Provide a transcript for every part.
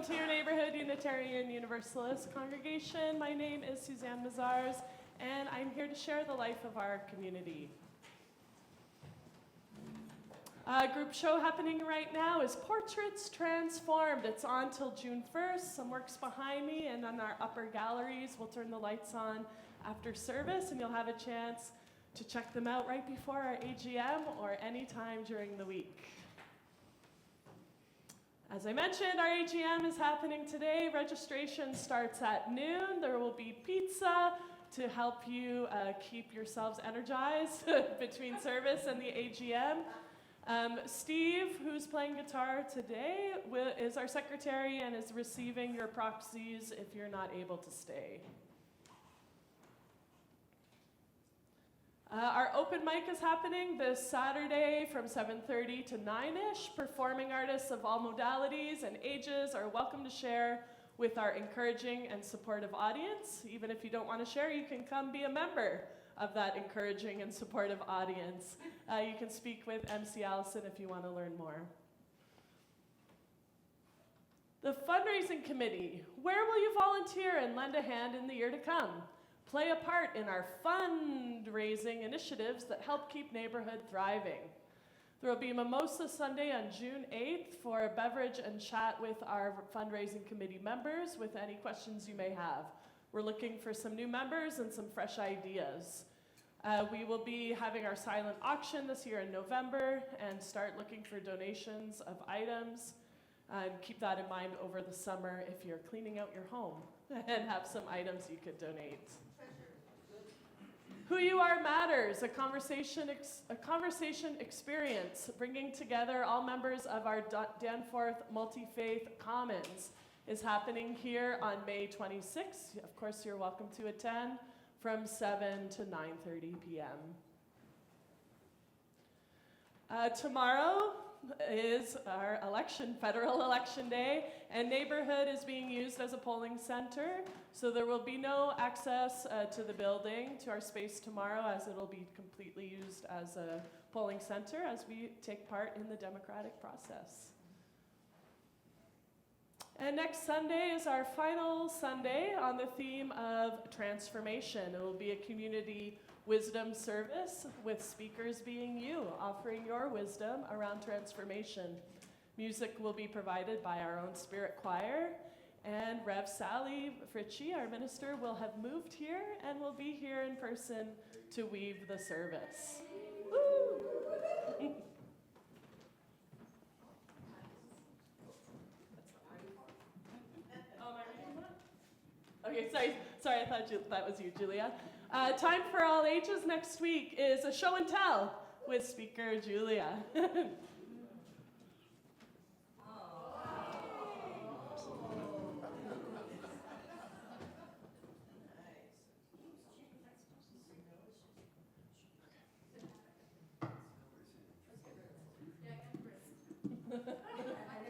Welcome to your neighborhood Unitarian Universalist congregation. My name is Suzanne Mazars, and I'm here to share the life of our community. A group show happening right now is Portraits Transformed. It's on till June 1st. Some work's behind me, and on our upper galleries, we'll turn the lights on after service, and you'll have a chance to check them out right before our AGM or anytime during the week. As I mentioned, our AGM is happening today. Registration starts at noon. There will be pizza to help you keep yourselves energized between service and the AGM. Steve, who's playing guitar today, is our secretary and is receiving your proxies if you're not able to stay. Our open mic is happening this Saturday from 7:30 to 9-ish. Performing artists of all modalities and ages are welcome to share with our encouraging and supportive audience. Even if you don't want to share, you can come be a member of that encouraging and supportive audience. You can speak with MC Allison if you want to learn more. The fundraising committee. Where will you volunteer and lend a hand in the year to come? Play a part in our fundraising initiatives that help keep neighborhood thriving. There will be a Mimosa Sunday on June 8th for a beverage and chat with our fundraising committee members with any questions you may have. We're looking for some new members and some fresh ideas. We will be having our silent auction this year in November and start looking for donations of items. And keep that in mind over the summer if you're cleaning out your home and have some items you could donate. Who You Are Matters, a conversation experience, bringing together all members of our Danforth Multi-Faith Commons, is happening here on May 26th. Of course, you're welcome to attend from 7 to 9:30 p.m. Tomorrow is our federal election day, and neighborhood is being used as a polling center. So there will be no access to the building, to our space tomorrow, as it'll be completely used as a polling center as we take part in the democratic process. And next Sunday is our final Sunday on the theme of transformation. It will be a community wisdom service with speakers being you, offering your wisdom around transformation. Music will be provided by our own spirit choir, and Rev Sally Fritchie, our minister, will have moved here and will be here in person to weave the service. Woo! Okay, sorry, I thought that was you, Julia. Time for all ages next week is a show and tell with speaker Julia.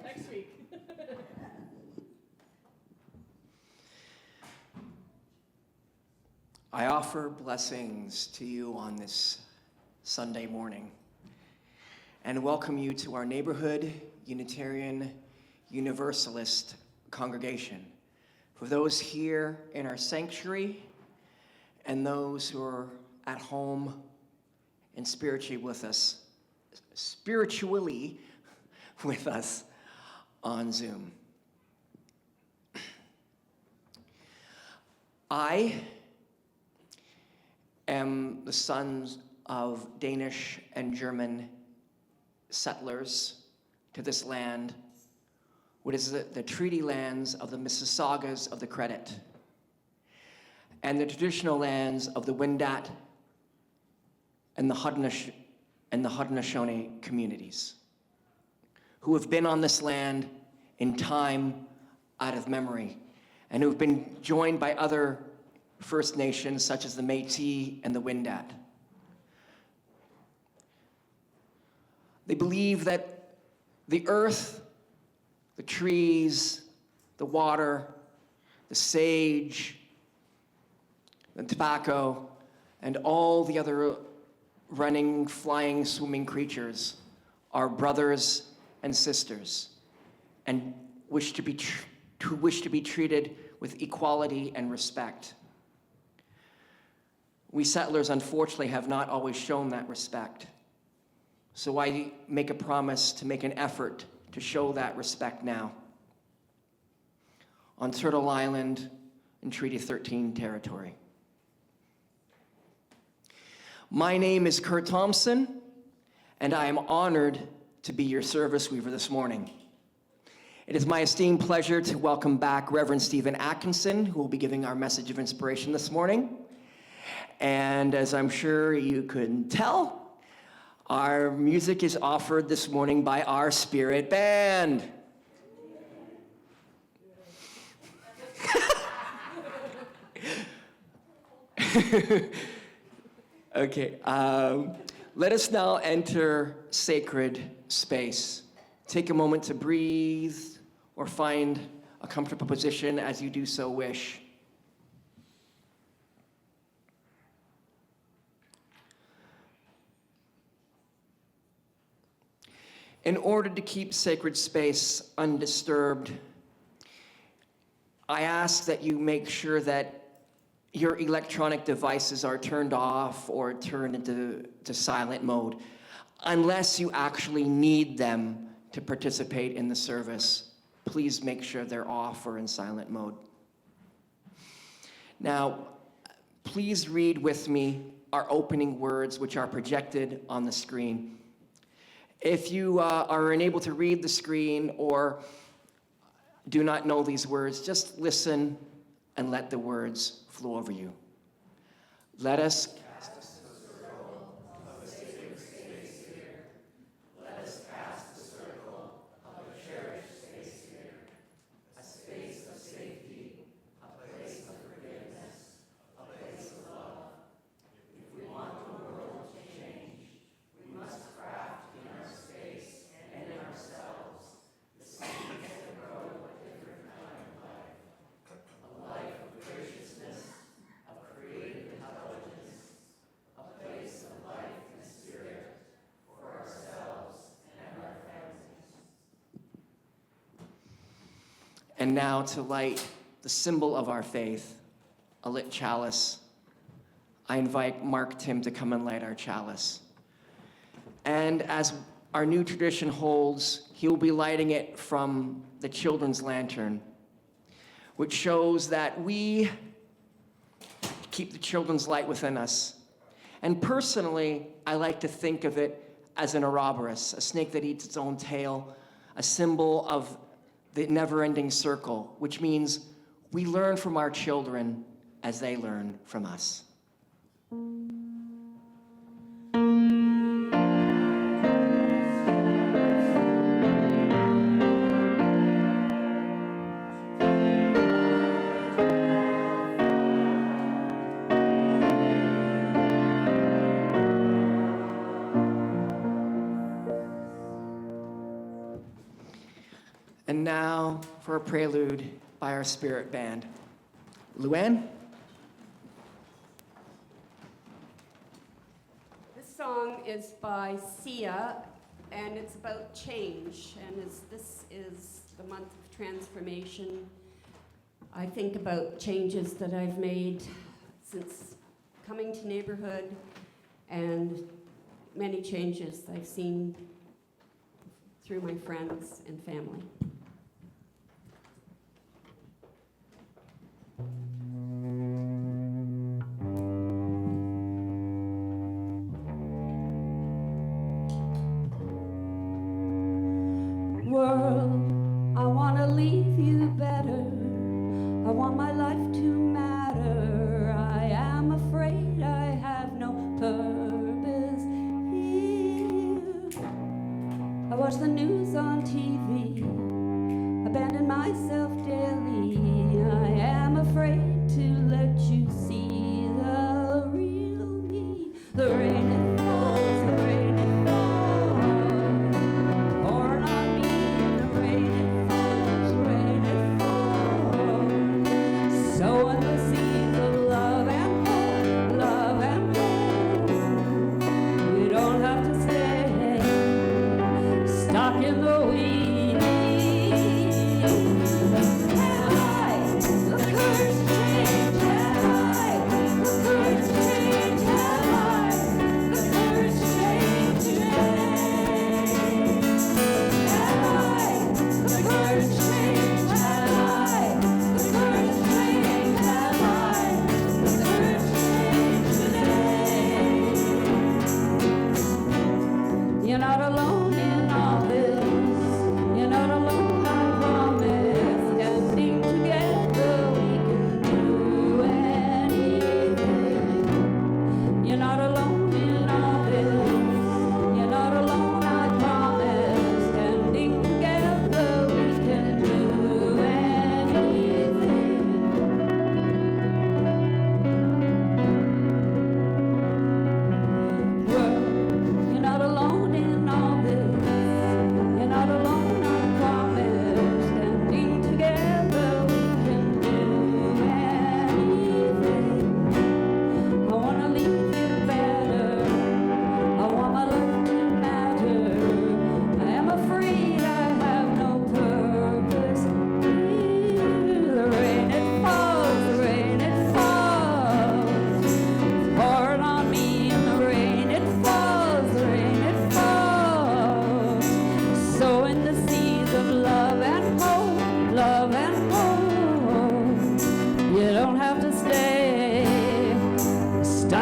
Next week. I offer blessings to you on this Sunday morning and welcome you to our neighborhood Unitarian Universalist congregation. For those here in our sanctuary and those who are at home and spiritually with us on Zoom. I am the sons of Danish and German settlers to this land, what is the treaty lands of the Mississaugas of the Credit, and the traditional lands of the Wendat and the Haudenosaunee communities, who have been on this land in time out of memory, and who have been joined by other First Nations such as the Métis and the Wendat. They believe that the earth, the trees, the water, the sage, the tobacco, and all the other running, flying, swimming creatures are brothers and sisters and wish to be who wish to be treated with equality and respect. We settlers, unfortunately, have not always shown that respect. So I make a promise to make an effort to show that respect now. On Turtle Island in Treaty 13 territory. My name is Kurt Thomsen, and I am honored to be your service weaver this morning. It is my esteemed pleasure to welcome back Reverend Stephen Atkinson, who will be giving our message of inspiration this morning. And as I'm sure you can tell, our music is offered this morning by our Spirit Band. Okay, let us now enter sacred space. Take a moment to breathe or find a comfortable position as you do so wish. In order to keep sacred space undisturbed, I ask that you make sure that your electronic devices are turned off or turned into silent mode, unless you actually need them to participate in the service. Please make sure they're off or in silent mode. Now, please read with me our opening words, which are projected on the screen. If you are unable to read the screen or do not know these words, just listen and let the words flow over you. Let us cast a circle of a sacred space here. Let us cast the circle of a cherished space here. A space of safety, a place of forgiveness, a place of love. If we want the world to change, we must craft in our space and in ourselves the seeds that grow a different kind of life. A life of graciousness, of creative intelligence, a place of life and spirit for ourselves and our families. And now to light the symbol of our faith, a lit chalice, I invite Mark Tim to come and light our chalice. And as our new tradition holds, he will be lighting it from the children's lantern, which shows that we keep the children's light within us. And personally, I like to think of it as an Ouroboros, a snake that eats its own tail, a symbol of the never-ending circle, which means we learn from our children as they learn from us. And now for a prelude by our Spirit Band. Luann? This song is by Sia, and it's about change. And as this is the month of transformation, I think about changes that I've made since coming to neighborhood and many changes I've seen through my friends and family. World, I want to leave you better. I want my life to matter. I am afraid I have no purpose here. I watch the news on TV, abandon myself daily. I am afraid to let you see the real me. The rain it falls, the rain it falls. Pour on me, the rain it falls, rain it falls. Sowing the seeds of love and hope, love and hope. You don't have to stay stuck in the weeds.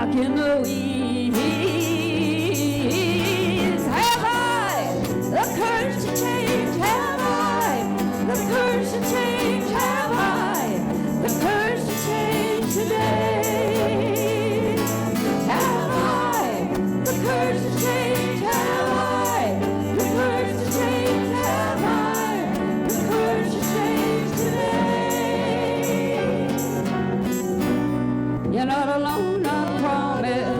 stuck in the weeds. Have I the courage to change? Have I the courage to change? Have I the courage to change today? Have I the courage to change? Have I the courage to change? Have I the courage to change today? You're not alone, I promise.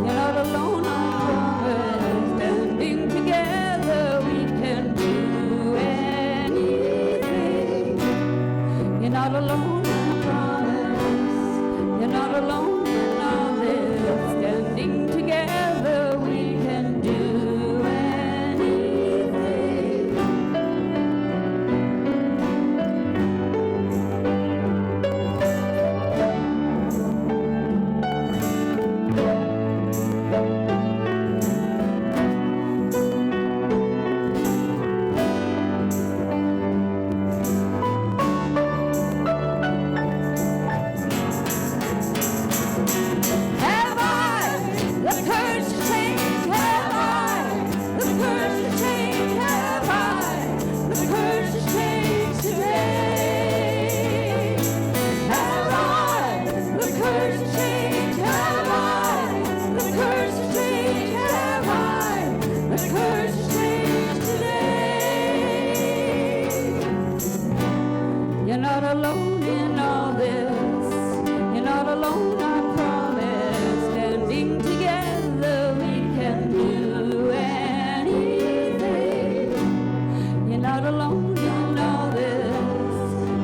You're not alone, I promise. Standing together, we can do anything. You're not alone, I promise. You're not alone in all this. Standing together, we can do anything. Have I the courage to change? Have I the courage to change? Have I the courage to change today? Have I the courage to change? Have I the courage to change? Have I the courage to change today? You're not alone in all this. You're not alone, I promise. Standing together, we can do anything. You're not alone in all this.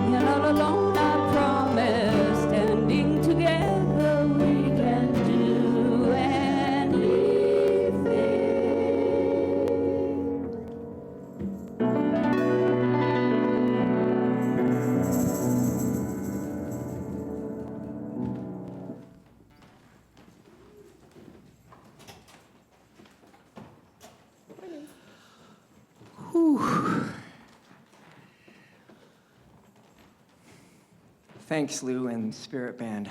You're not alone, I promise. Standing together, we can do anything. Thanks, Lou and Spirit Band.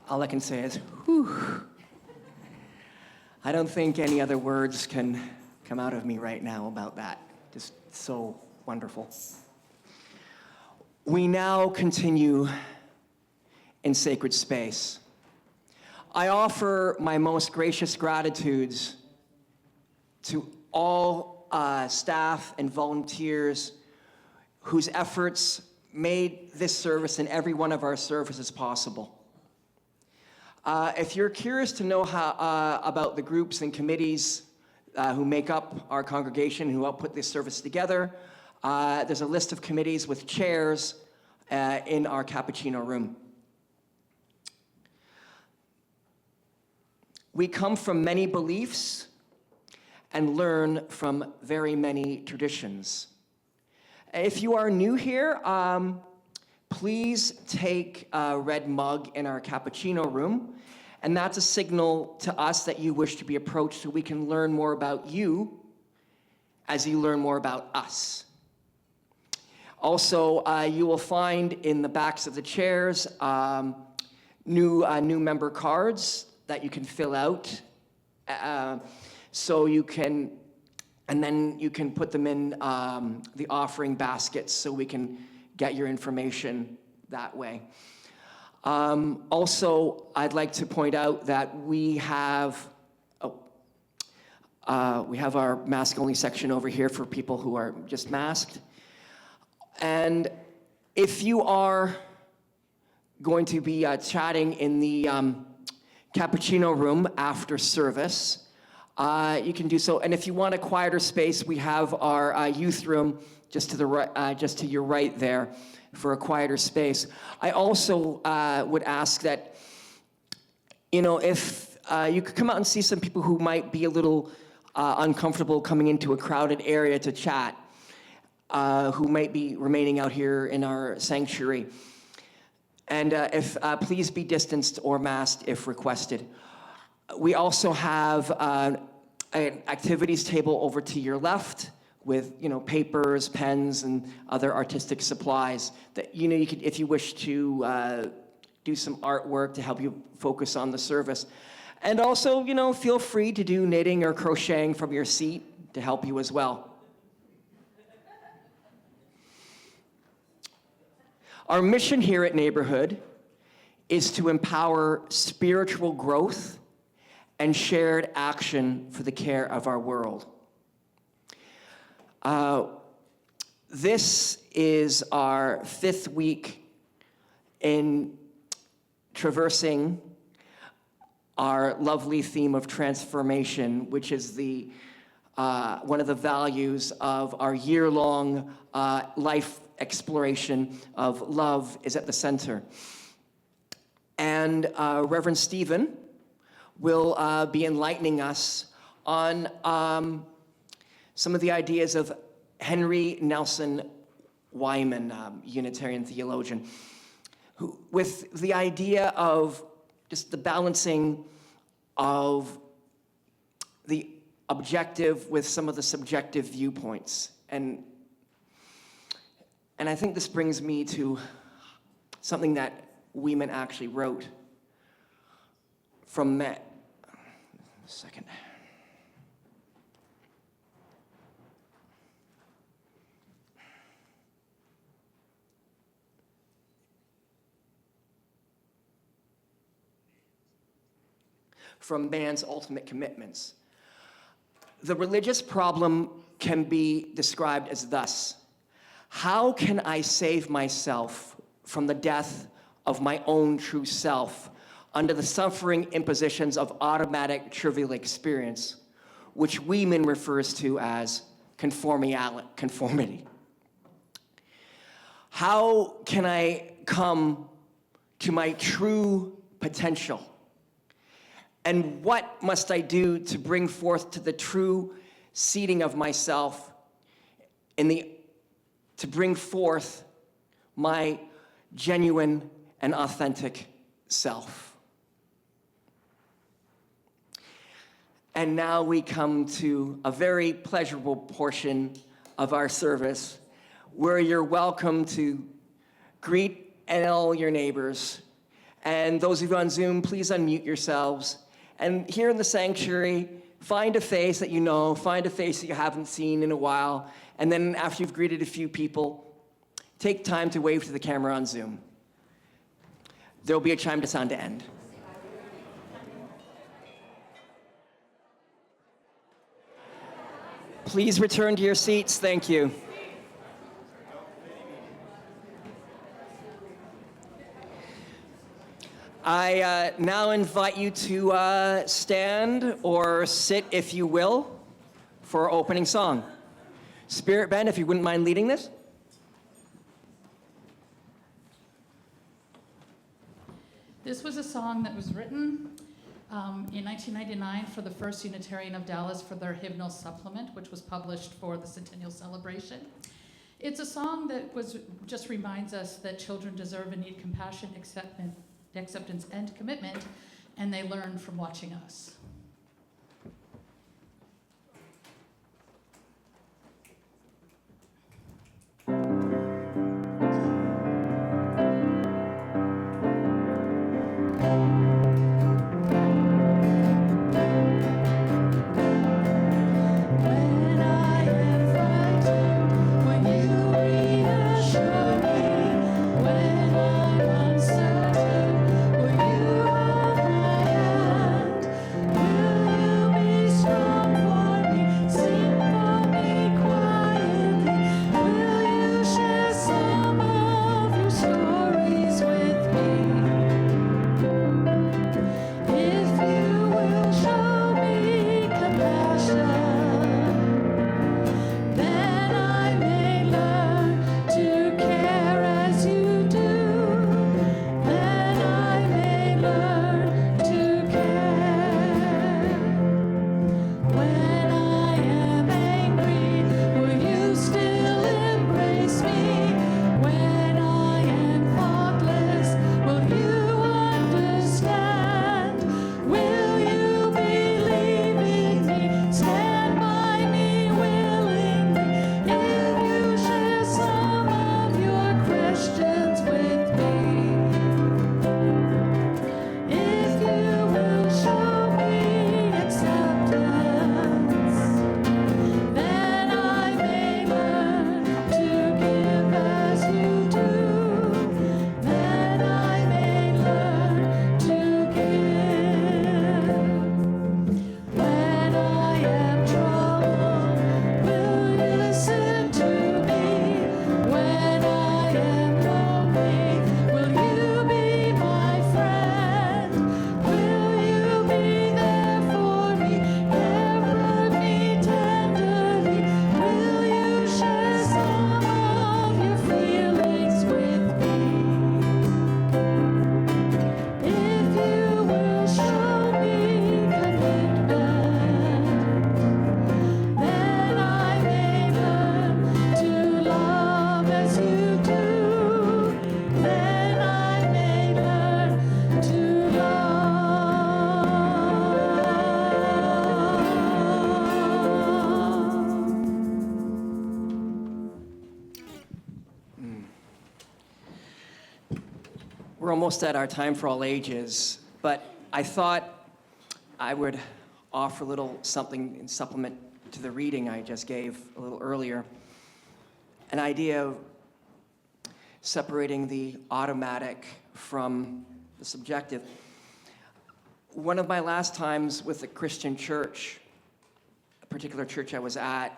All I can say is, whew. I don't think any other words can come out of me right now about that. Just so wonderful. We now continue in sacred space. I offer my most gracious gratitudes to all staff and volunteers whose efforts made this service and every one of our services possible. If you're curious to know about the groups and committees who make up our congregation, who help put this service together, there's a list of committees with chairs in our cappuccino room. We come from many beliefs and learn from very many traditions. If you are new here, please take a red mug in our cappuccino room, and that's a signal to us that you wish to be approached so we can learn more about you as you learn more about us. Also, you will find in the backs of the chairs new member cards that you can fill out, so you can, and then you can put them in the offering baskets so we can get your information that way. Also, I'd like to point out that we have our mask-only section over here for people who are just masked. And if you are going to be chatting in the cappuccino room after service, you can do so. And if you want a quieter space, we have our youth room just to the right, just to your right there, for a quieter space. I also would ask that, you know, if you could come out and see some people who might be a little uncomfortable coming into a crowded area to chat, who might be remaining out here in our sanctuary. And if please be distanced or masked if requested. We also have an activities table over to your left with, you know, papers, pens, and other artistic supplies that, you know, you could, if you wish to do some artwork to help you focus on the service. And also, feel free to do knitting or crocheting from your seat to help you as well. Our mission here at Neighborhood is to empower spiritual growth and shared action for the care of our world. This is our 5th week in traversing our lovely theme of transformation, which is one of the values of our year-long life exploration of love is at the center. And Reverend Stephen will be enlightening us on some of the ideas of Henry Nelson Wieman, Unitarian theologian, who, with the idea of just the balancing of the objective with some of the subjective viewpoints. And I think this brings me to something that Wieman actually wrote from that. Second. From man's ultimate commitments. The religious problem can be described as thus: how can I save myself from the death of my own true self under the suffering impositions of automatic trivial experience, which Wieman refers to as conformity? How can I come to my true potential? And what must I do to bring forth to the true seating of myself, to bring forth my genuine and authentic self? And now we come to a very pleasurable portion of our service where you're welcome to greet all your neighbors. And those of you on Zoom, please unmute yourselves. And here in the sanctuary, find a face that you know, find a face that you haven't seen in a while, and then after you've greeted a few people, take time to wave to the camera on Zoom. There'll be a chime to sound to end. Please return to your seats. Thank you. I now invite you to stand or sit, if you will, for our opening song. Spirit Band, if you wouldn't mind leading this. This was a song that was written in 1999 for the First Unitarian of Dallas for their hymnal supplement, which was published for the Centennial Celebration. It's a song that just reminds us that children deserve and need compassion, acceptance, and commitment, and they learn from watching us. When I'm uncertain, will you hold my hand? We're almost at our time for all ages, but I thought I would offer a little something in supplement to the reading I just gave a little earlier. An idea of separating the automatic from the subjective. One of my last times with a Christian church, a particular church I was at,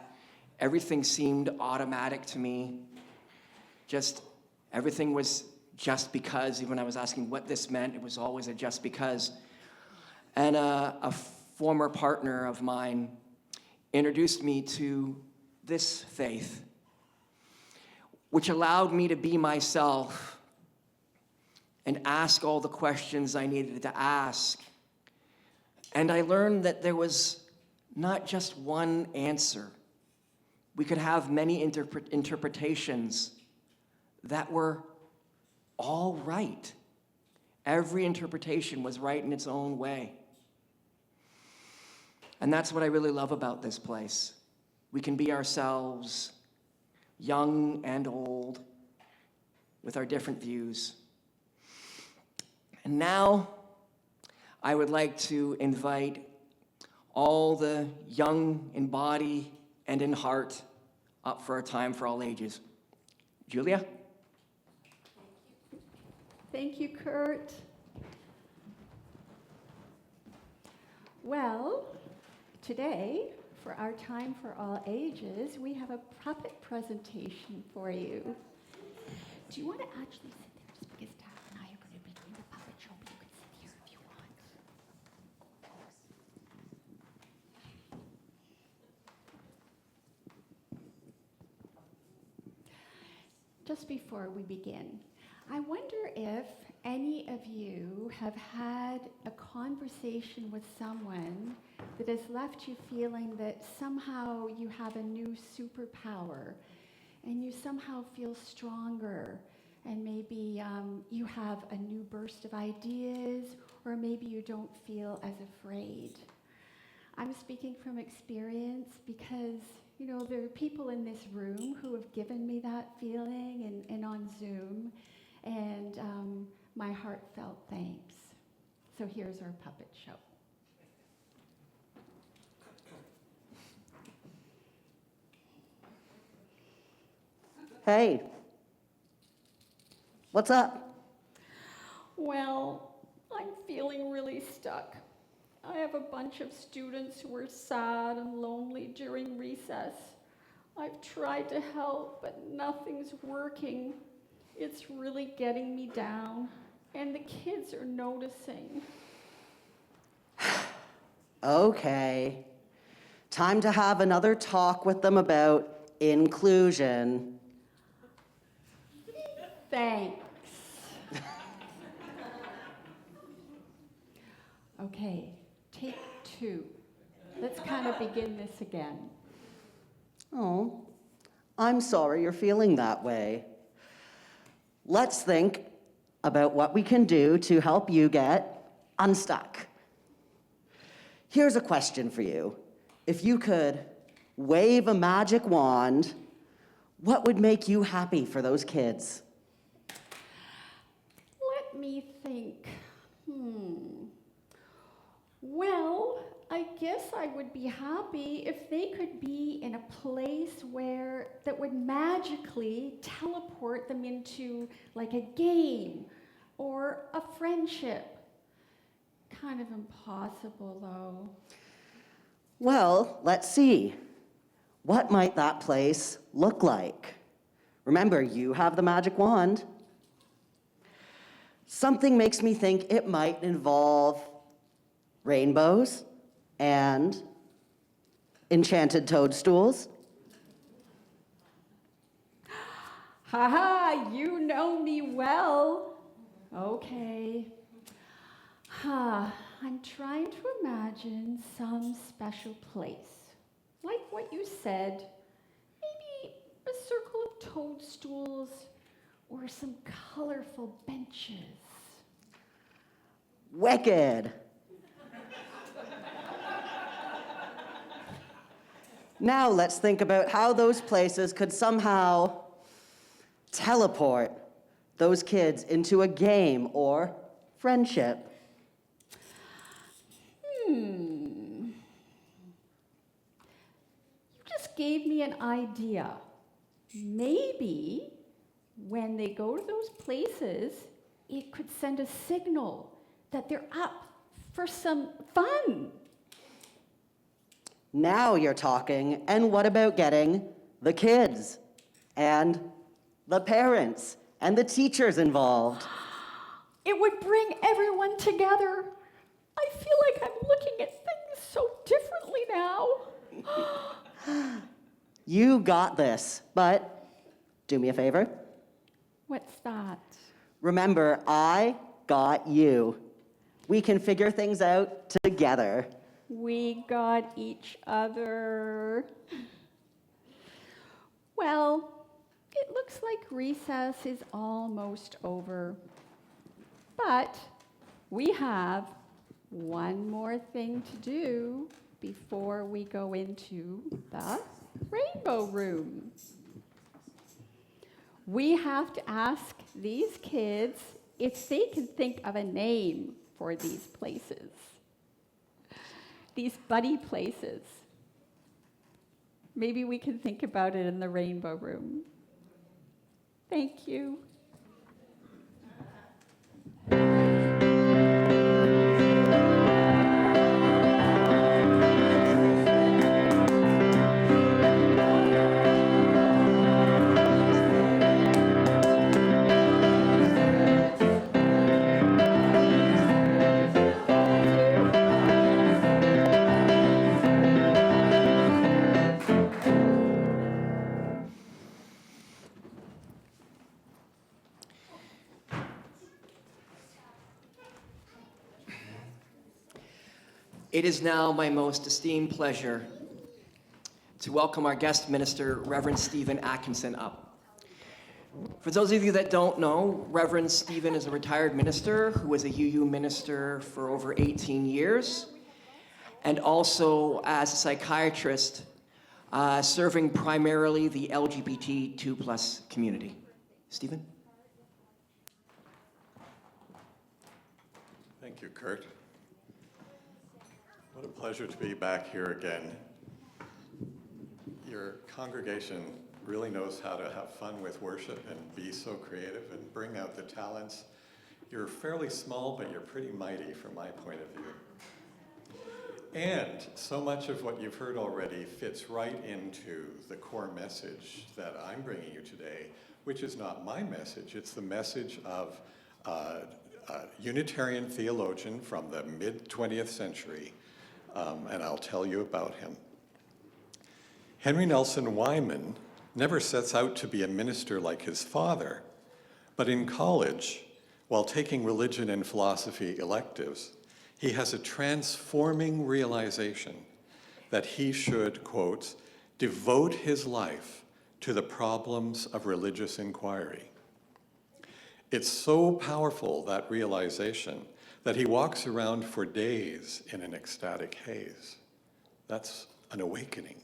everything seemed automatic to me. Just everything was just because. Even when I was asking what this meant, it was always a just because. And a former partner of mine introduced me to this faith, which allowed me to be myself and ask all the questions I needed to ask. And I learned that there was not just one answer. We could have many interpretations that were all right. Every interpretation was right in its own way. And that's what I really love about this place. We can be ourselves, young and old, with our different views. And now, I would like to invite all the young in body and in heart up for a time for all ages. Julia? Thank you, Kurt. Well, today, for our time for all ages, we have a puppet presentation for you. Do you want to actually sit there? Just because Dad and I are going to be doing the puppet show, but you can sit here if you want. Just before we begin, I wonder if any of you have had a conversation with someone that has left you feeling that somehow you have a new superpower and you somehow feel stronger, and maybe you have a new burst of ideas, or maybe you don't feel as afraid. I'm speaking from experience because, there are people in this room who have given me that feeling and on Zoom, and my heartfelt thanks. So here's our puppet show. Hey, what's up? Well, I'm feeling really stuck. I have a bunch of students who are sad and lonely during recess. I've tried to help, but nothing's working. It's really getting me down, and the kids are noticing. Okay, time to have another talk with them about inclusion. Thanks. Okay, take 2. Let's kind of begin this again. Oh, I'm sorry you're feeling that way. Let's think about what we can do to help you get unstuck. Here's a question for you. If you could wave a magic wand, what would make you happy for those kids? Let me think. Well, I guess I would be happy if they could be in a place that would magically teleport them into like a game or a friendship. Kind of impossible, though. Well, let's see. What might that place look like? Remember, you have the magic wand. Something makes me think it might involve rainbows and enchanted toadstools. Ha-ha, you know me well. Okay. I'm trying to imagine some special place. Like what you said. Maybe a circle of toadstools or some colorful benches. Wicked. Now let's think about how those places could somehow teleport those kids into a game or friendship? You just gave me an idea. Maybe when they go to those places, it could send a signal that they're up for some fun. Now you're talking. And what about getting the kids and the parents and the teachers involved? It would bring everyone together. I feel like I'm looking at things so differently now. You got this, but do me a favor. What's that? Remember, I got you. We can figure things out together. We got each other. Well, it looks like recess is almost over. But we have one more thing to do before we go into the rainbow room. We have to ask these kids if they can think of a name for these places, these buddy places. Maybe we can think about it in the rainbow room. Thank you. It is now my most esteemed pleasure to welcome our guest minister, Reverend Stephen Atkinson, up. For those of you that don't know, Reverend Stephen is a retired minister who was a UU minister for over 18 years, and also as a psychiatrist, serving primarily the LGBTQ+ community. Stephen? Thank you, Kurt. What a pleasure to be back here again. Your congregation really knows how to have fun with worship and be so creative and bring out the talents. You're fairly small, but you're pretty mighty from my point of view. And so much of what you've heard already fits right into the core message that I'm bringing you today, which is not my message. It's the message of a Unitarian theologian from the mid-20th century, and I'll tell you about him. Henry Nelson Wieman never sets out to be a minister like his father, but in college, while taking religion and philosophy electives, he has a transforming realization that he should, quote, devote his life to the problems of religious inquiry. It's so powerful, that realization, that he walks around for days in an ecstatic haze. That's an awakening,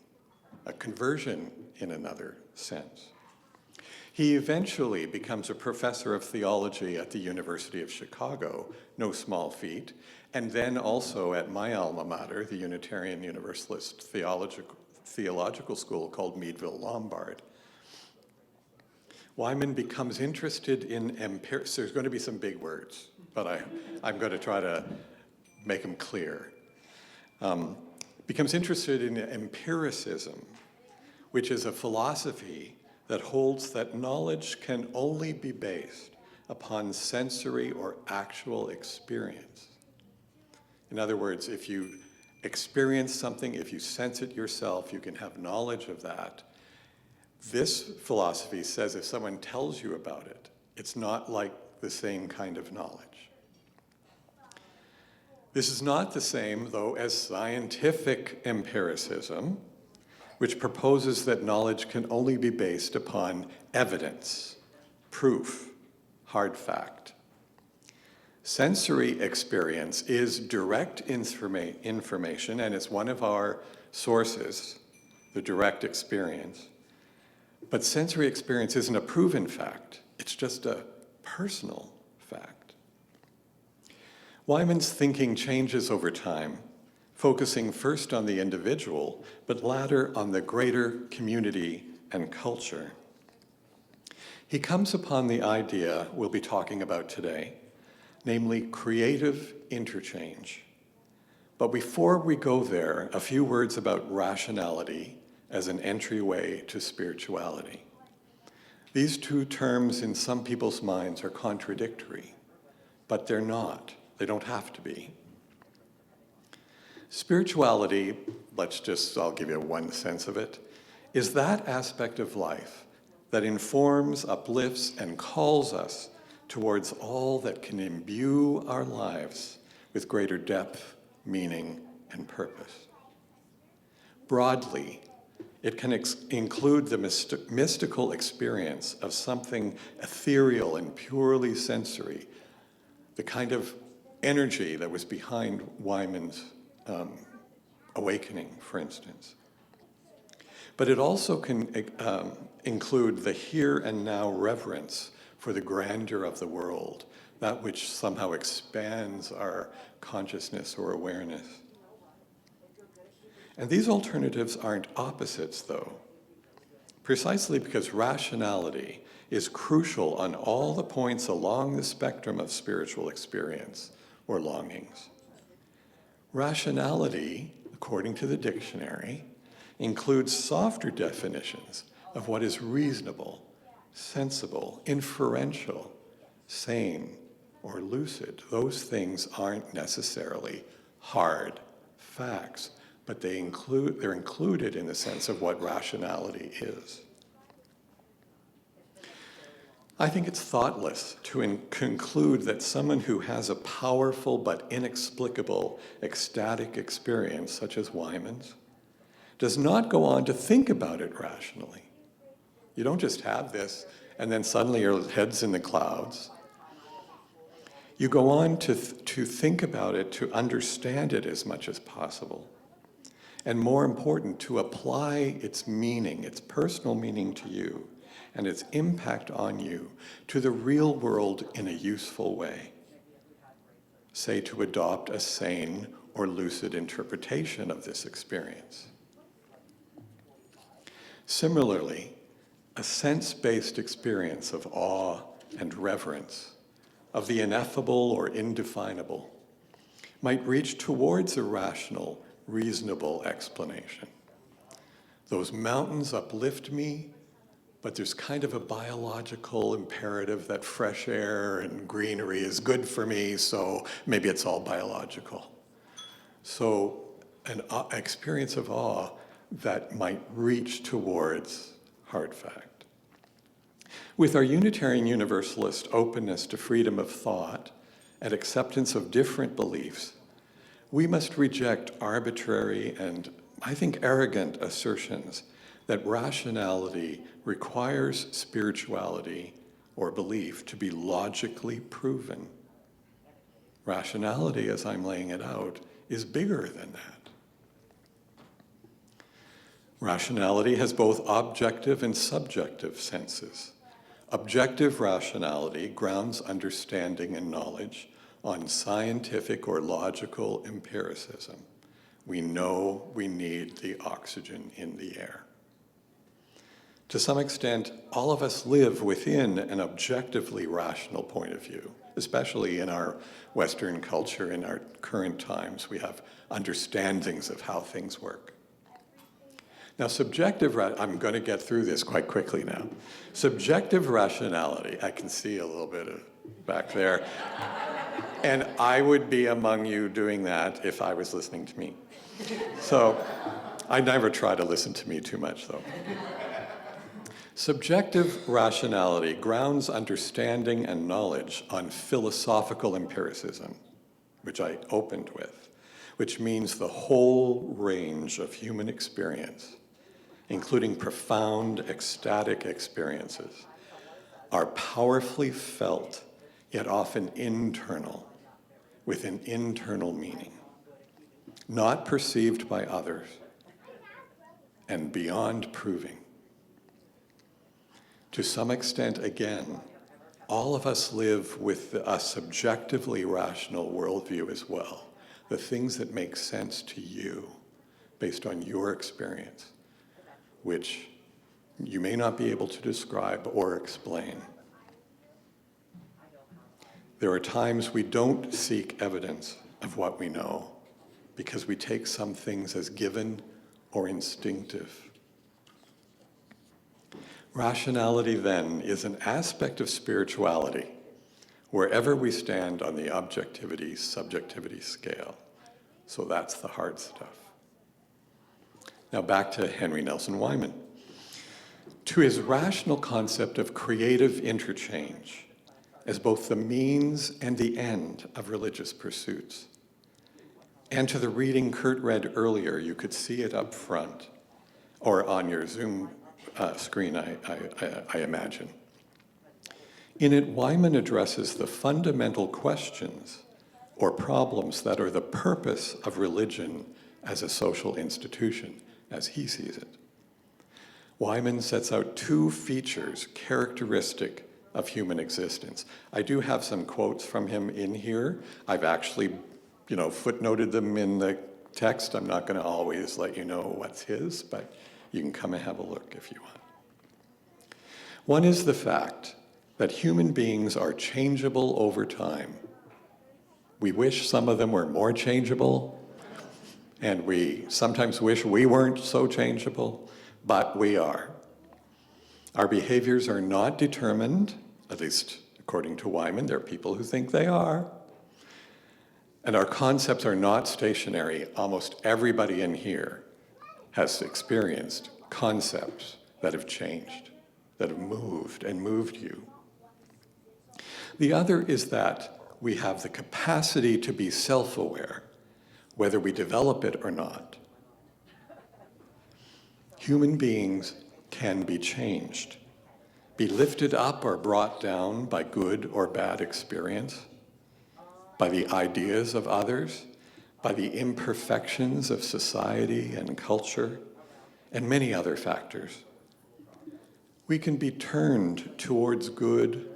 a conversion in another sense. He eventually becomes a professor of theology at the University of Chicago, no small feat, and then also at my alma mater, the Unitarian Universalist Theological School called Meadville Lombard. Wieman becomes interested in empiricism. There's going to be some big words, but I'm going to try to make them clear. Becomes interested in empiricism, which is a philosophy that holds that knowledge can only be based upon sensory or actual experience. In other words, if you experience something, if you sense it yourself, you can have knowledge of that. This philosophy says if someone tells you about it, it's not like the same kind of knowledge. This is not the same, though, as scientific empiricism, which proposes that knowledge can only be based upon evidence, proof, hard fact. Sensory experience is direct information, and it's one of our sources, the direct experience. But sensory experience isn't a proven fact. It's just a personal fact. Wieman's thinking changes over time, focusing first on the individual, but later on the greater community and culture. He comes upon the idea we'll be talking about today, namely creative interchange. But before we go there, a few words about rationality as an entryway to spirituality. These two terms in some people's minds are contradictory, but they're not. They don't have to be. Spirituality, I'll give you one sense of it, is that aspect of life that informs, uplifts, and calls us towards all that can imbue our lives with greater depth, meaning, and purpose. Broadly, it can include the mystical experience of something ethereal and purely sensory, the kind of energy that was behind Wieman's awakening, for instance. But it also can include the here and now reverence for the grandeur of the world, that which somehow expands our consciousness or awareness. And these alternatives aren't opposites, though, precisely because rationality is crucial on all the points along the spectrum of spiritual experience or longings. Rationality, according to the dictionary, includes softer definitions of what is reasonable, sensible, inferential, sane, or lucid. Those things aren't necessarily hard facts, but they're included in the sense of what rationality is. I think it's thoughtless to conclude that someone who has a powerful but inexplicable ecstatic experience, such as Wieman's, does not go on to think about it rationally. You don't just have this and then suddenly your head's in the clouds. You go on to think about it, to understand it as much as possible. And more important, to apply its meaning, its personal meaning to you, and its impact on you to the real world in a useful way. Say, to adopt a sane or lucid interpretation of this experience. Similarly, a sense-based experience of awe and reverence, of the ineffable or indefinable, might reach towards a rational, reasonable explanation. Those mountains uplift me, but there's kind of a biological imperative that fresh air and greenery is good for me, so maybe it's all biological. So an experience of awe that might reach towards hard fact. With our Unitarian Universalist openness to freedom of thought and acceptance of different beliefs, we must reject arbitrary and, I think, arrogant assertions that rationality requires spirituality or belief to be logically proven. Rationality, as I'm laying it out, is bigger than that. Rationality has both objective and subjective senses. Objective rationality grounds understanding and knowledge on scientific or logical empiricism. We know we need the oxygen in the air. To some extent, all of us live within an objectively rational point of view, especially in our Western culture, in our current times. We have understandings of how things work. Now, I'm going to get through this quite quickly now. Subjective rationality, I can see a little bit of back there. And I would be among you doing that if I was listening to me. So I never try to listen to me too much, though. Subjective rationality grounds understanding and knowledge on philosophical empiricism, which I opened with, which means the whole range of human experience, including profound ecstatic experiences, are powerfully felt, yet often internal, with an internal meaning, not perceived by others, and beyond proving. To some extent, again, all of us live with a subjectively rational worldview as well. The things that make sense to you based on your experience, which you may not be able to describe or explain. There are times we don't seek evidence of what we know because we take some things as given or instinctive. Rationality, then, is an aspect of spirituality wherever we stand on the objectivity-subjectivity scale. So that's the hard stuff. Now back to Henry Nelson Wieman. To his rational concept of creative interchange as both the means and the end of religious pursuits. And to the reading Kurt read earlier, you could see it up front, or on your Zoom screen, I imagine. In it, Wieman addresses the fundamental questions or problems that are the purpose of religion as a social institution, as he sees it. Wieman sets out two features characteristic of human existence. I do have some quotes from him in here. I've actually, footnoted them in the text. I'm not going to always let you know what's his, but you can come and have a look if you want. One is the fact that human beings are changeable over time. We wish some of them were more changeable, and we sometimes wish we weren't so changeable, but we are. Our behaviors are not determined, at least according to Wieman. There are people who think they are. And our concepts are not stationary. Almost everybody in here has experienced concepts that have changed, that have moved and moved you. The other is that we have the capacity to be self-aware, whether we develop it or not. Human beings can be changed, be lifted up or brought down by good or bad experience, by the ideas of others, by the imperfections of society and culture, and many other factors. We can be turned towards good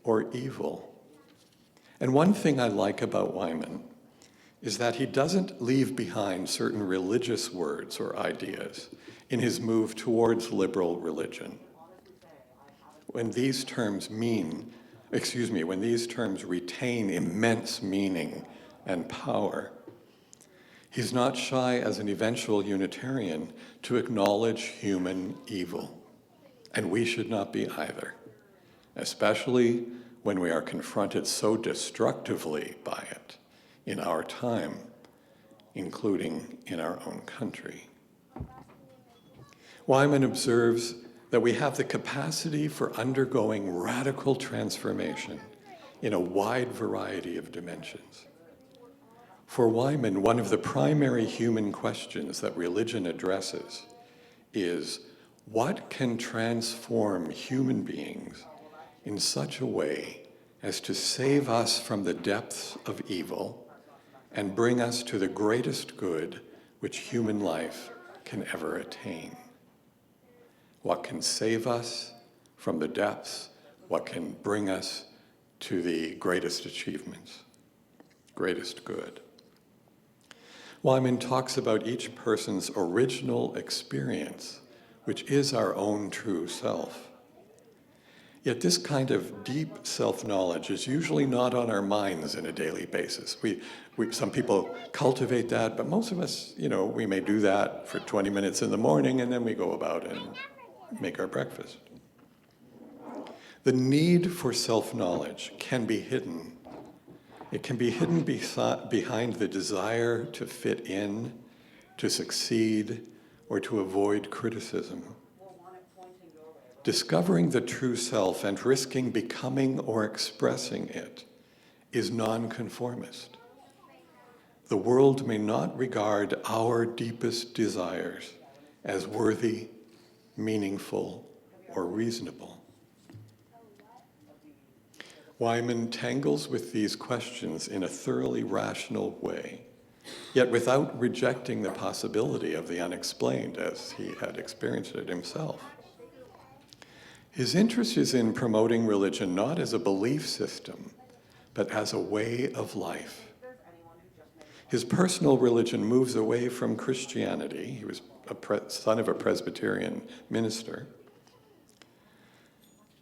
or evil. And one thing I like about Wieman is that he doesn't leave behind certain religious words or ideas in his move towards liberal religion. When these terms retain immense meaning and power, he's not shy as an eventual Unitarian to acknowledge human evil. And we should not be either, especially when we are confronted so destructively by it in our time, including in our own country. Wieman observes that we have the capacity for undergoing radical transformation in a wide variety of dimensions. For Wieman, one of the primary human questions that religion addresses is, what can transform human beings in such a way as to save us from the depths of evil and bring us to the greatest good which human life can ever attain? What can save us from the depths? What can bring us to the greatest achievements, greatest good? Wieman talks about each person's original experience, which is our own true self. Yet this kind of deep self-knowledge is usually not on our minds on a daily basis. Some people cultivate that, but most of us, we may do that for 20 minutes in the morning and then we go about and make our breakfast. The need for self-knowledge can be hidden. It can be hidden behind the desire to fit in, to succeed, or to avoid criticism. Discovering the true self and risking becoming or expressing it is nonconformist. The world may not regard our deepest desires as worthy, meaningful, or reasonable. Wieman tangles with these questions in a thoroughly rational way, yet without rejecting the possibility of the unexplained as he had experienced it himself. His interest is in promoting religion not as a belief system, but as a way of life. His personal religion moves away from Christianity. He was a son of a Presbyterian minister.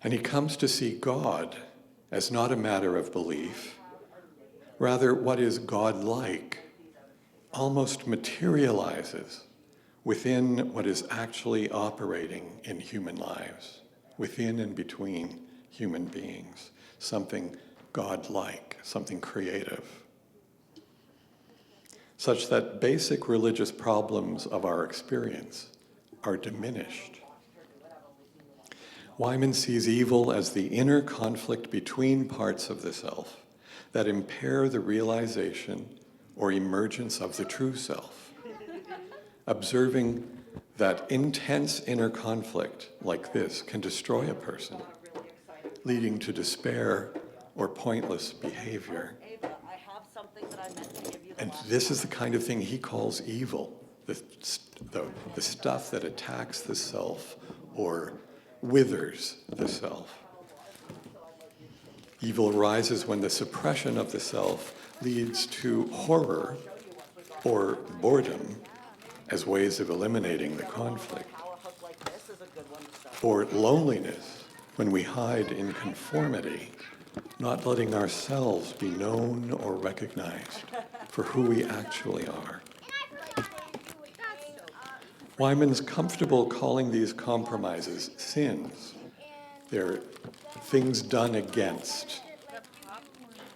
And he comes to see God as not a matter of belief, rather what is God-like almost materializes within what is actually operating in human lives, within and between human beings, something God-like, something creative, such that basic religious problems of our experience are diminished. Wieman sees evil as the inner conflict between parts of the self that impair the realization or emergence of the true self, observing that intense inner conflict like this can destroy a person, leading to despair or pointless behavior. And this is the kind of thing he calls evil, the stuff that attacks the self or withers the self. Evil arises when the suppression of the self leads to horror or boredom as ways of eliminating the conflict, or loneliness when we hide in conformity, not letting ourselves be known or recognized for who we actually are. Wieman's comfortable calling these compromises sins. They're things done against.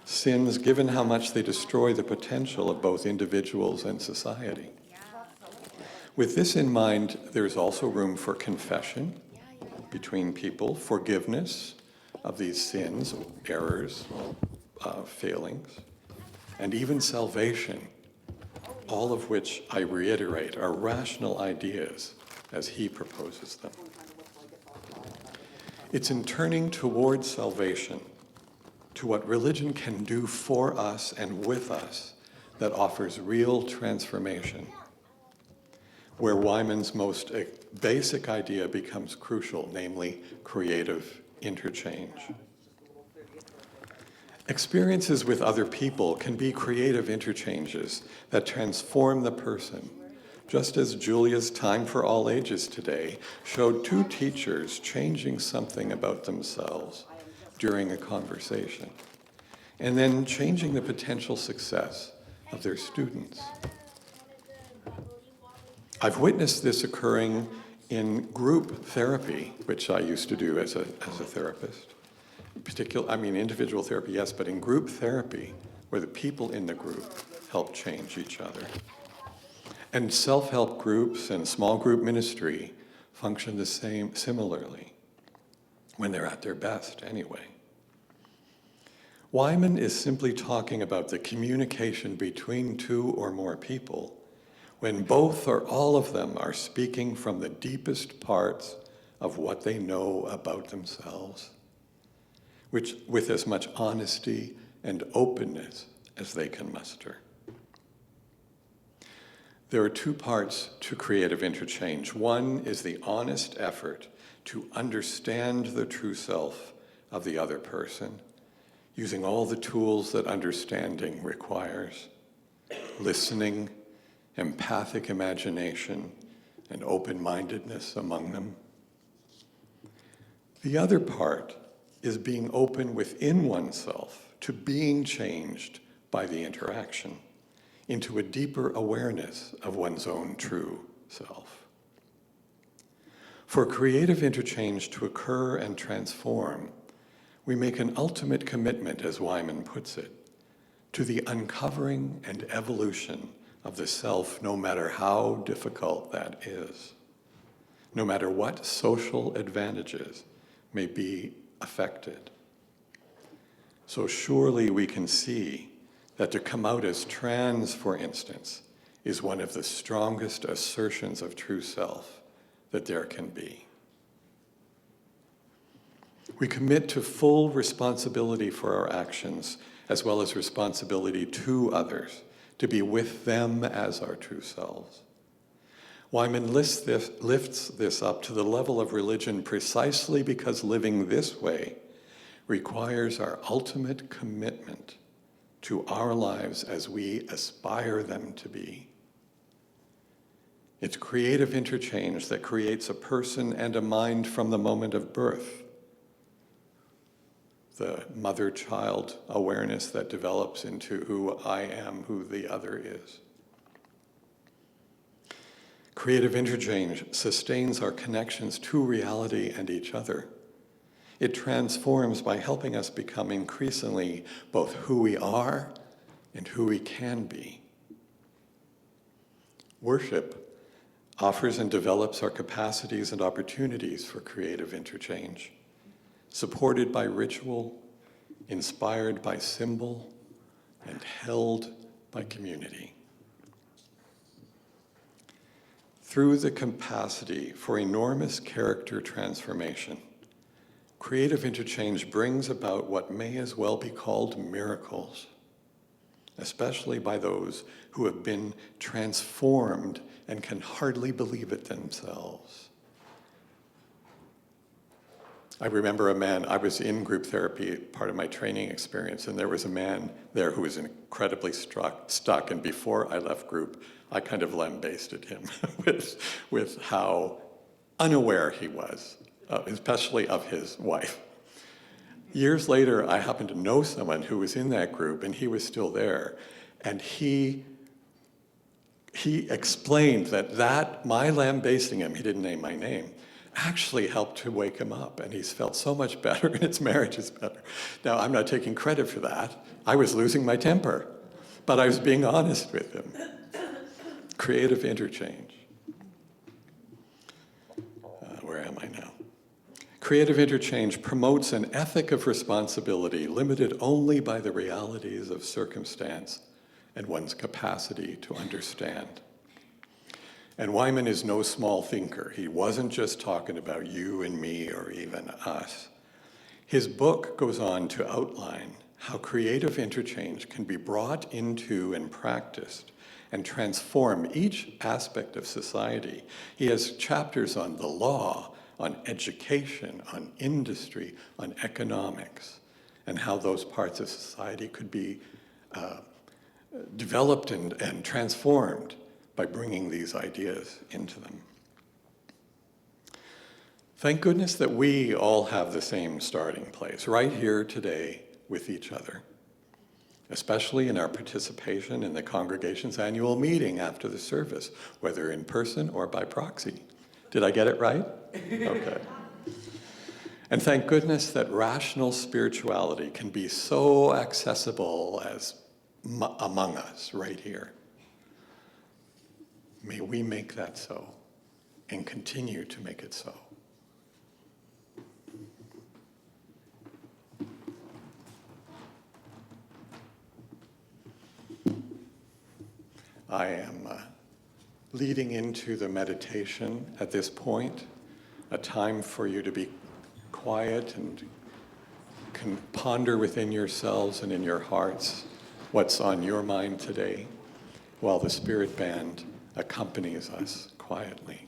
Sins, given how much they destroy the potential of both individuals and society. With this in mind, there's also room for confession between people, forgiveness of these sins, errors, failings, and even salvation, all of which, I reiterate, are rational ideas as he proposes them. It's in turning towards salvation, to what religion can do for us and with us, that offers real transformation, where Wieman's most basic idea becomes crucial, namely creative interchange. Experiences with other people can be creative interchanges that transform the person, just as Julia's Time for All Ages today showed two teachers changing something about themselves during a conversation, and then changing the potential success of their students. I've witnessed this occurring in group therapy, which I used to do as a therapist. Individual therapy, yes, but in group therapy, where the people in the group help change each other. And self-help groups and small group ministry function the same, similarly, when they're at their best anyway. Wieman is simply talking about the communication between two or more people when both or all of them are speaking from the deepest parts of what they know about themselves, which with as much honesty and openness as they can muster. There are two parts to creative interchange. One is the honest effort to understand the true self of the other person, using all the tools that understanding requires: listening, empathic imagination, and open-mindedness among them. The other part is being open within oneself to being changed by the interaction into a deeper awareness of one's own true self. For creative interchange to occur and transform, we make an ultimate commitment, as Wieman puts it, to the uncovering and evolution of the self, no matter how difficult that is, no matter what social advantages may be affected. So surely we can see that to come out as trans, for instance, is one of the strongest assertions of true self that there can be. We commit to full responsibility for our actions, as well as responsibility to others, to be with them as our true selves. Wieman lifts this up to the level of religion precisely because living this way requires our ultimate commitment to our lives as we aspire them to be. It's creative interchange that creates a person and a mind from the moment of birth. The mother-child awareness that develops into who I am, who the other is. Creative interchange sustains our connections to reality and each other. It transforms by helping us become increasingly both who we are and who we can be. Worship offers and develops our capacities and opportunities for creative interchange, supported by ritual, inspired by symbol, and held by community. Through the capacity for enormous character transformation, creative interchange brings about what may as well be called miracles, especially by those who have been transformed and can hardly believe it themselves. I remember a man, I was in group therapy, part of my training experience, and there was a man there who was incredibly stuck, and before I left group, I kind of lambasted him with how unaware he was, especially of his wife. Years later, I happened to know someone who was in that group, and he was still there, and he explained that my lambasting him, he didn't name my name, actually helped to wake him up, and he's felt so much better, and his marriage is better. Now, I'm not taking credit for that. I was losing my temper, but I was being honest with him. Creative interchange. Where am I now? Creative interchange promotes an ethic of responsibility limited only by the realities of circumstance and one's capacity to understand. And Wieman is no small thinker. He wasn't just talking about you and me or even us. His book goes on to outline how creative interchange can be brought into and practiced and transform each aspect of society. He has chapters on the law, on education, on industry, on economics, and how those parts of society could be developed and transformed by bringing these ideas into them. Thank goodness that we all have the same starting place, right here today with each other, especially in our participation in the congregation's annual meeting after the service, whether in person or by proxy. Did I get it right? Okay. And thank goodness that rational spirituality can be so accessible as among us right here. May we make that so and continue to make it so. I am leading into the meditation at this point, a time for you to be quiet and can ponder within yourselves and in your hearts what's on your mind today, while the Spirit Band accompanies us quietly.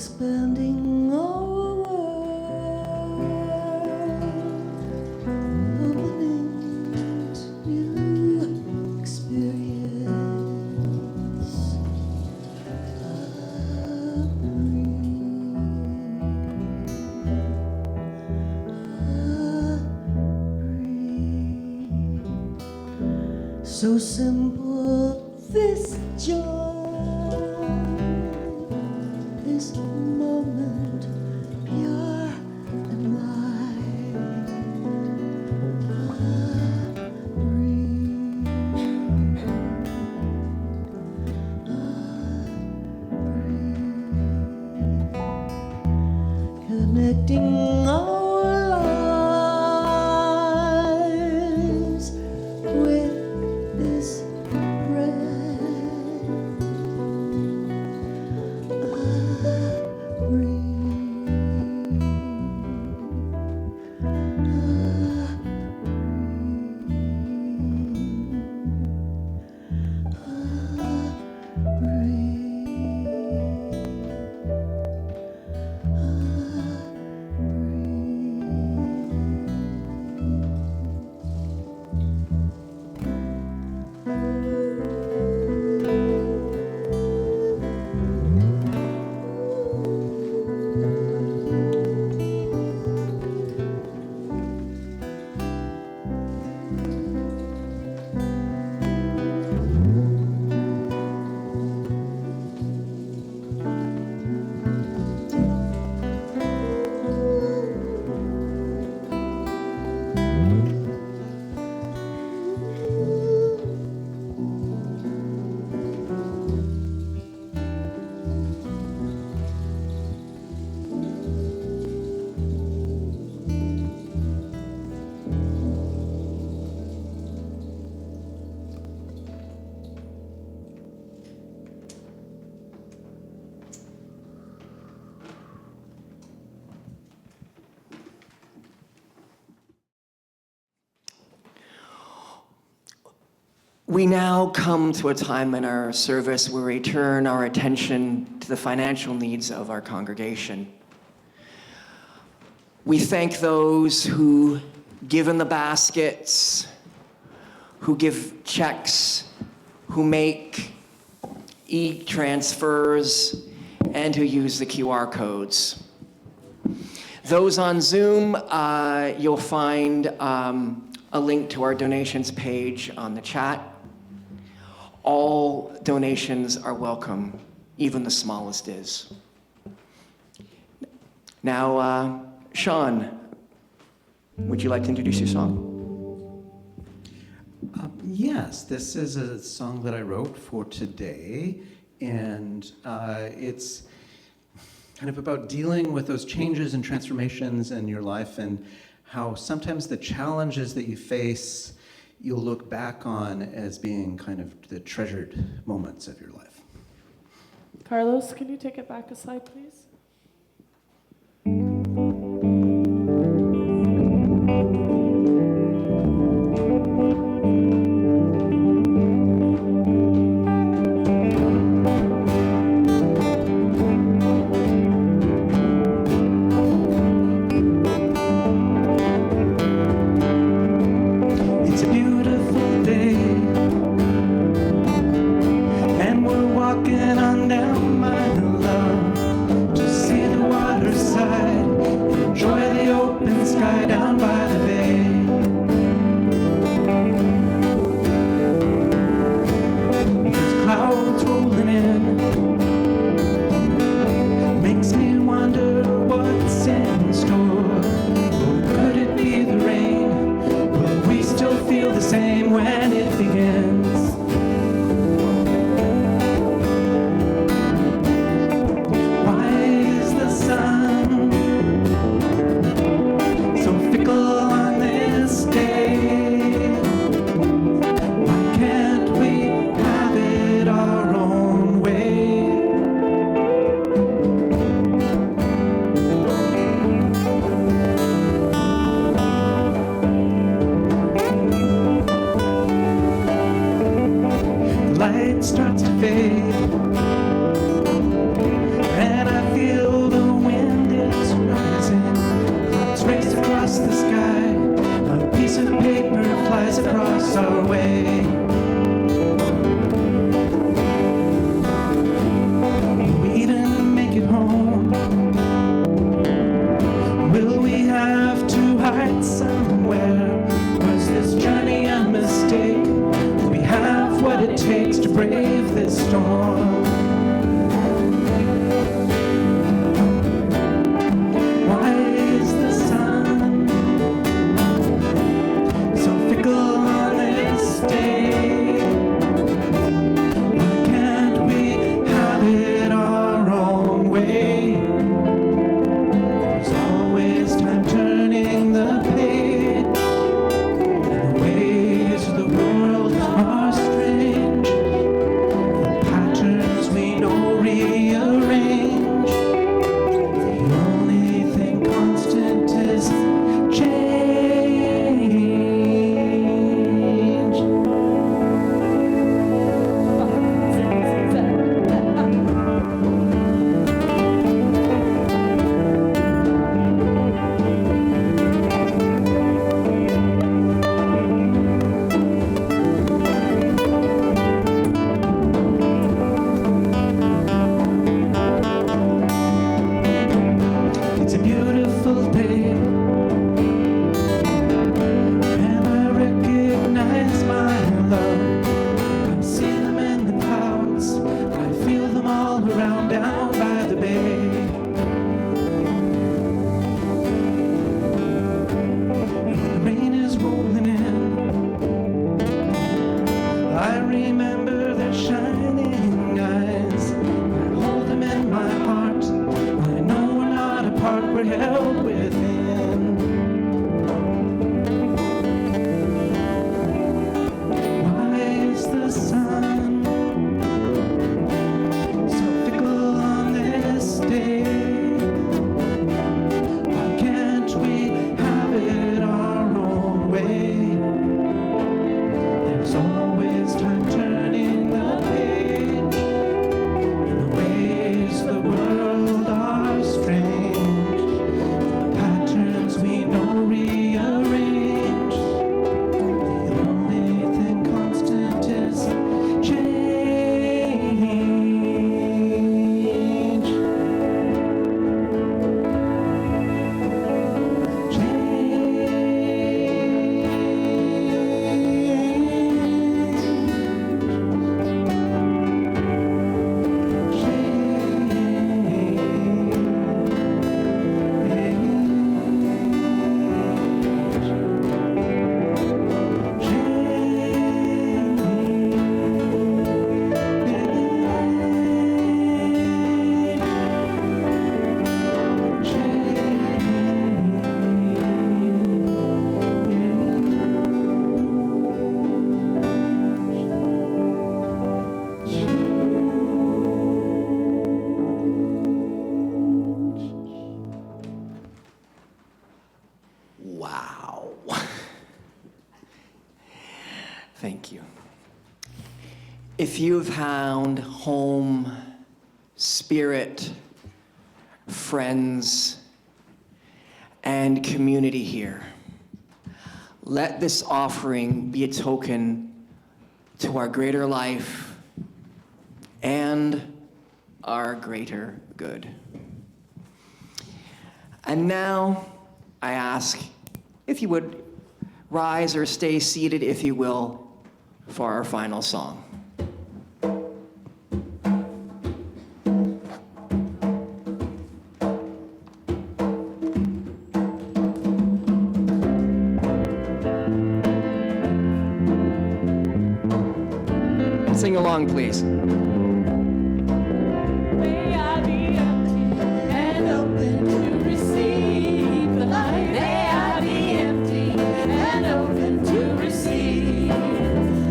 expanding our world, opening to new experience. So simple, this joy, this moment, pure and light. Connecting our lives with this breath. We now come to a time in our service where we turn our attention to the financial needs of our congregation. We thank those who give in the baskets, who give checks, who make e-transfers, and who use the QR codes. Those on Zoom, you'll find a link to our donations page on the chat. All donations are welcome, even the smallest is. Now, Sean, would you like to introduce your song? Yes, this is a song that I wrote for today, and it's kind of about dealing with those changes and transformations in your life and how sometimes the challenges that you face you'll look back on as being kind of the treasured moments of your life. Carlos, can you take it back a slide, please? Starts to fade, and I feel it takes to brave this storm. Why is the sun so fickle on this day? Why can't we have it our own way? There's always time turning the page. The ways of the world are strange. The patterns we know rearrange. The only thing constant is change. It's a beautiful day, and I recognize my love. I see them in the clouds, I feel them all around down by the bay. And when the rain is rolling in, I remember their shining eyes. I hold them in my heart. I know we're not apart, we're held within. Why is the sun so fickle on this day? Why can't we have it our own way? There's always time turning the page. The ways of the world are strange. The patterns we know rearrange. The only thing constant is change. Wow. Thank you. If you've found home, spirit, friends, and community here, let this offering be a token to our greater life and our greater good. And now, I ask if you would rise or stay seated, if you will, for our final song. Sing along, please. May I be empty and open to receive the light. May I be empty and open to receive.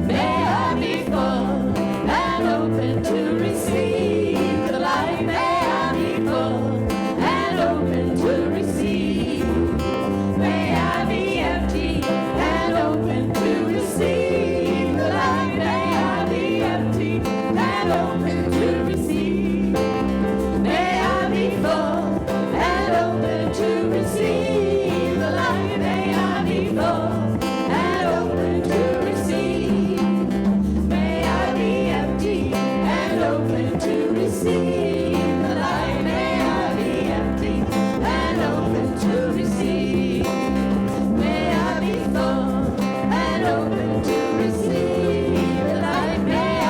May I be full and open to receive the light. May I be full and open to receive. May I be empty and open to receive the light. May I be empty and open to receive. May I be full and open to receive the light. May I be full and open to receive. May I be empty and open to receive the light. May I be empty and open to receive. May I be full and open to receive the light. May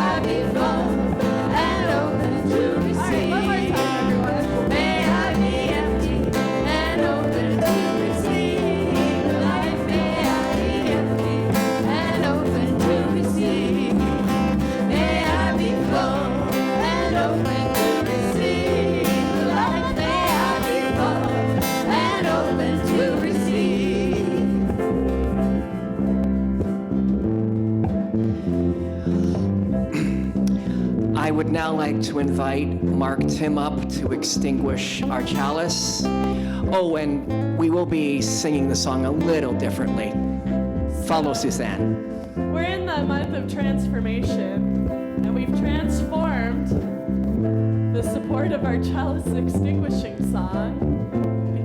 I would now like to invite Mark Tim up to extinguish our chalice. Oh, and we will be singing the song a little differently. Follow Suzanne. We're in the month of transformation, and we've transformed the support of our chalice extinguishing song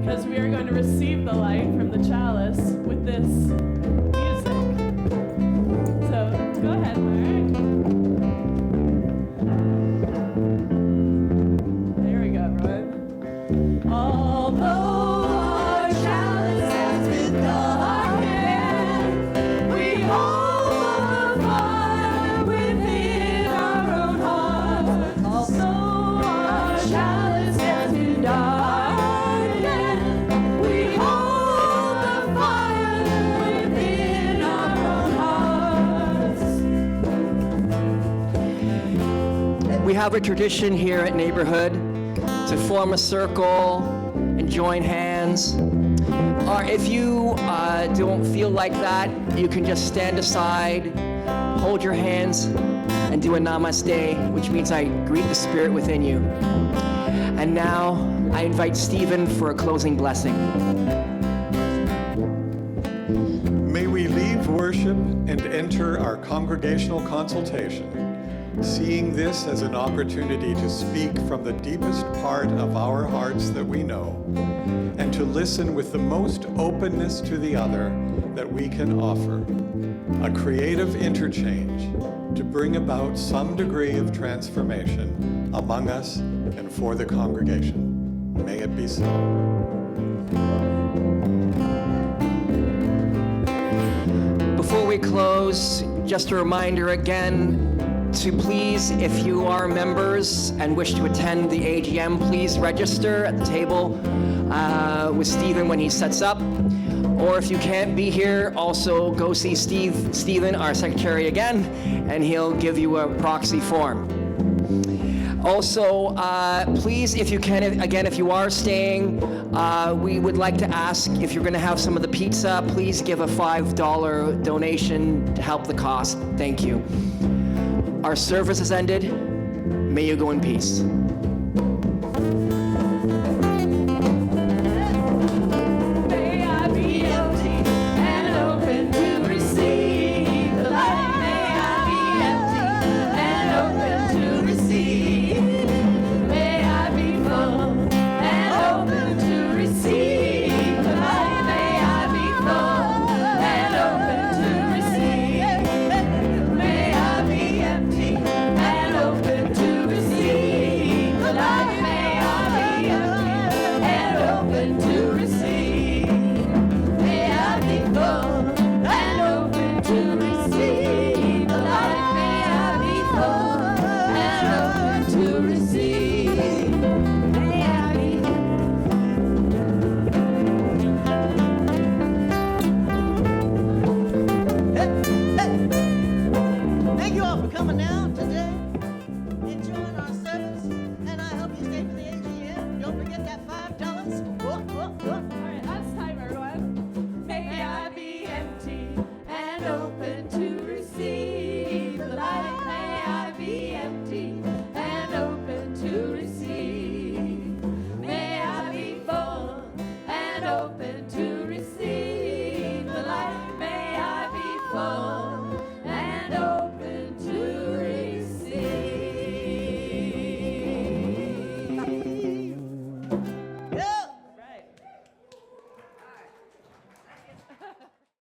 because we are going to receive the light from the chalice with this music. So go ahead, Mark. There we go, everyone. Although our chalice has been darkened, we hold the fire within our own hearts. Although our chalice has been darkened, we hold the fire within our own hearts. We have a tradition here at Neighborhood to form a circle and join hands. Or if you don't feel like that, you can just stand aside, hold your hands, and do a namaste, which means I greet the spirit within you. And now I invite Stephen for a closing blessing. May we leave worship and enter our congregational consultation, seeing this as an opportunity to speak from the deepest part of our hearts that we know, and to listen with the most openness to the other that we can offer, a creative interchange to bring about some degree of transformation among us and for the congregation. May it be so. Before we close, just a reminder again to please, if you are members and wish to attend the AGM, please register at the table with Stephen when he sets up. Or if you can't be here, also go see Stephen, our secretary again, and he'll give you a proxy form. Also, please, if you can, again, if you are staying, we would like to ask if you're going to have some of the pizza, please give a $5 donation to help the cost. Thank you. Our service has ended. May you go in peace. May I be empty and open to receive the light. May I be empty and open to receive. May I be full and open to receive the light. May I be full and open to receive. May I be empty and open to receive the light. May I be empty and open to receive. May I be full and open to receive the light. May I be full and open to receive. May I be Thank you all for coming down today, enjoying our service, and I hope you stay for the AGM. Don't forget that $5. All right, last time, everyone. May I be empty and open to receive the light. May I be empty and open to receive. May I be full and open to receive the light. May I be full